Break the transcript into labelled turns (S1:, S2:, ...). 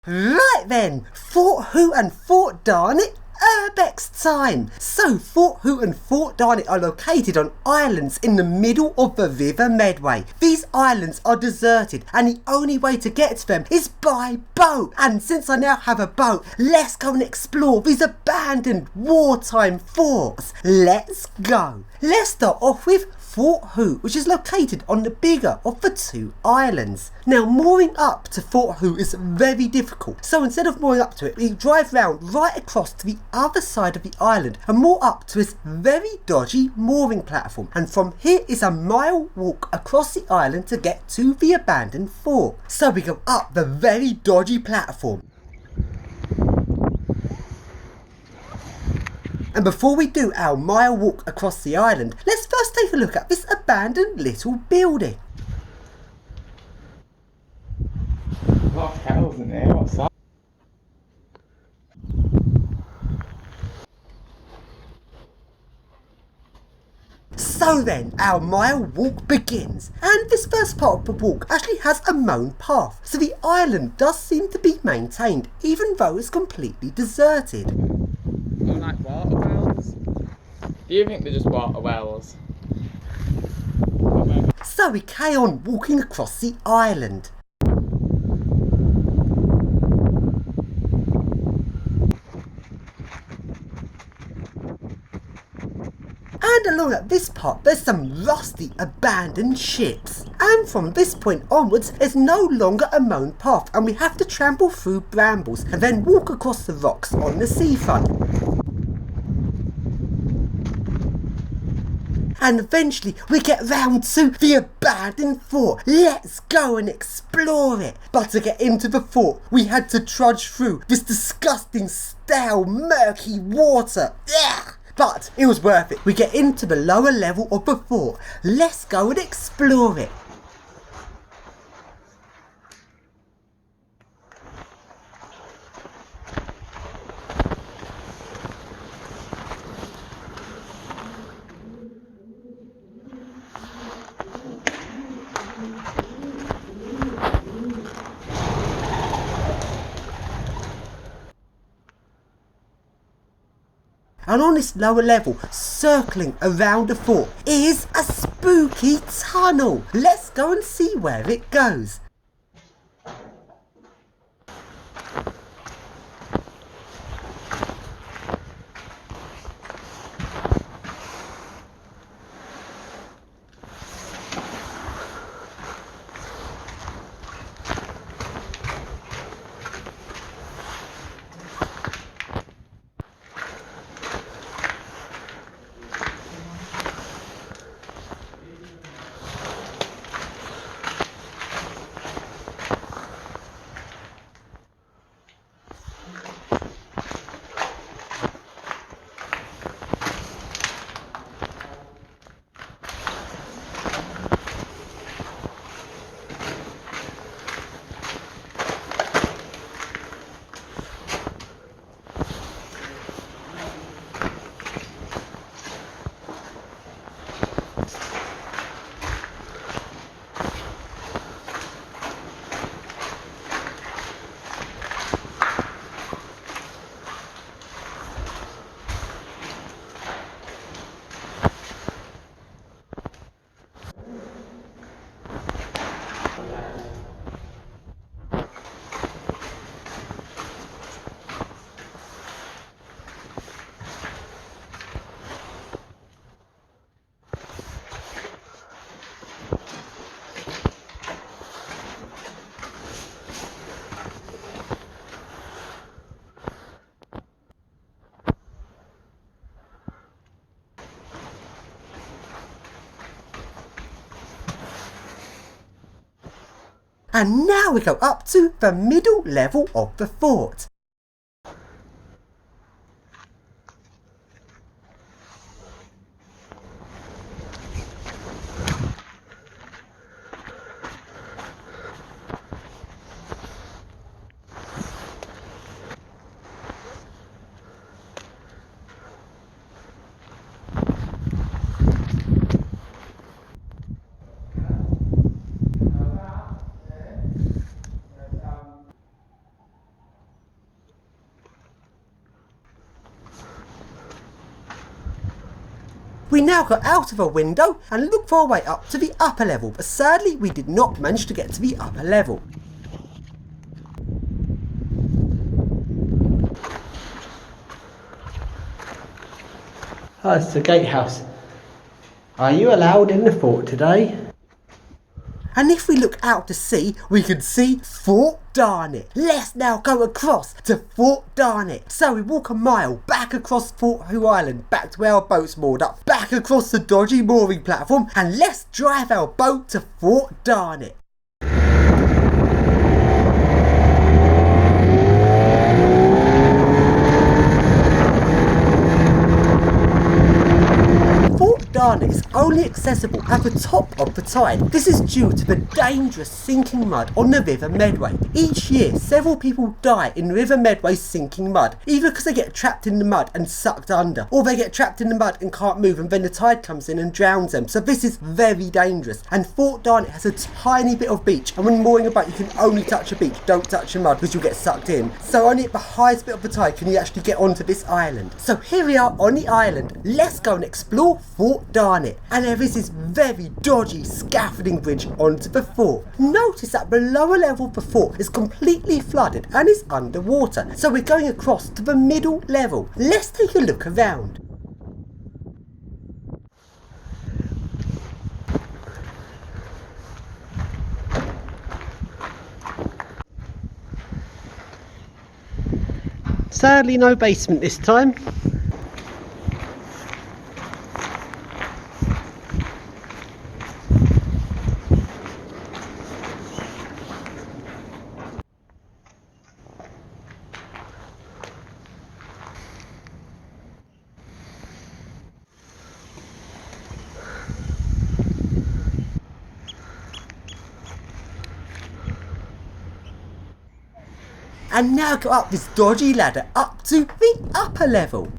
S1: Right then, Fort Who and Fort Darnet, URBEX time! So Fort Who and Fort Darnet are located on islands in the middle of the River Medway. These islands are deserted and the only way to get to them is by boat. And since I now have a boat, let's go and explore these abandoned wartime forts. Let's go! Let's start off with Fort Who, which is located on the bigger of the two islands. Now, mooring up to Fort Who is very difficult, so instead of mooring up to it, we drive round right across to the other side of the island and moor up to this very dodgy mooring platform. And from here is a mile walk across the island to get to the abandoned fort. So we go up the very dodgy platform. And before we do our mile walk across the island, let's first take a look at this abandoned little building.
S2: What the hell's in there? What's that?
S1: So then, our mile walk begins, and this first part of the walk actually has a mown path, so the island does seem to be maintained, even though it's completely deserted.
S2: Or like water wells? Do you think they're just water wells?
S1: So we carry on walking across the island. And along at this part, there's some rusty abandoned ships. And from this point onwards, there's no longer a mown path and we have to trample through brambles and then walk across the rocks on the seafront. And eventually we get round to the abandoned fort. Let's go and explore it. But to get into the fort, we had to trudge through this disgusting, stale, murky water. Ugh! But it was worth it. We get into the lower level of the fort. Let's go and explore it. And on this lower level, circling around the fort, is a spooky tunnel. Let's go and see where it goes. And now we go up to the middle level of the fort. We now got out of our window and looked for our way up to the upper level, but sadly we did not manage to get to the upper level. Oh, it's the gatehouse. Are you allowed in the fort today? And if we look out to sea, we can see Fort Darnet. Let's now go across to Fort Darnet. So we walk a mile back across Fort Hoo Island, back to where our boat's moored up, back across the dodgy mooring platform, and let's drive our boat to Fort Darnet. Darnet is only accessible at the top of the tide. This is due to the dangerous sinking mud on the River Medway. Each year, several people die in River Medway's sinking mud, either because they get trapped in the mud and sucked under, or they get trapped in the mud and can't move and then the tide comes in and drowns them. So this is very dangerous. And Fort Darnet has a tiny bit of beach, and when mooring a boat you can only touch a beach, don't touch the mud because you'll get sucked in. So only at the highest bit of the tide can you actually get onto this island. So here we are on the island. Let's go and explore Fort Darnet, and there is this very dodgy scaffolding bridge onto the fort. Notice that the lower level of the fort is completely flooded and is underwater, so we're going across to the middle level. Let's take a look around. Sadly no basement this time. And now go up this dodgy ladder up to the upper level.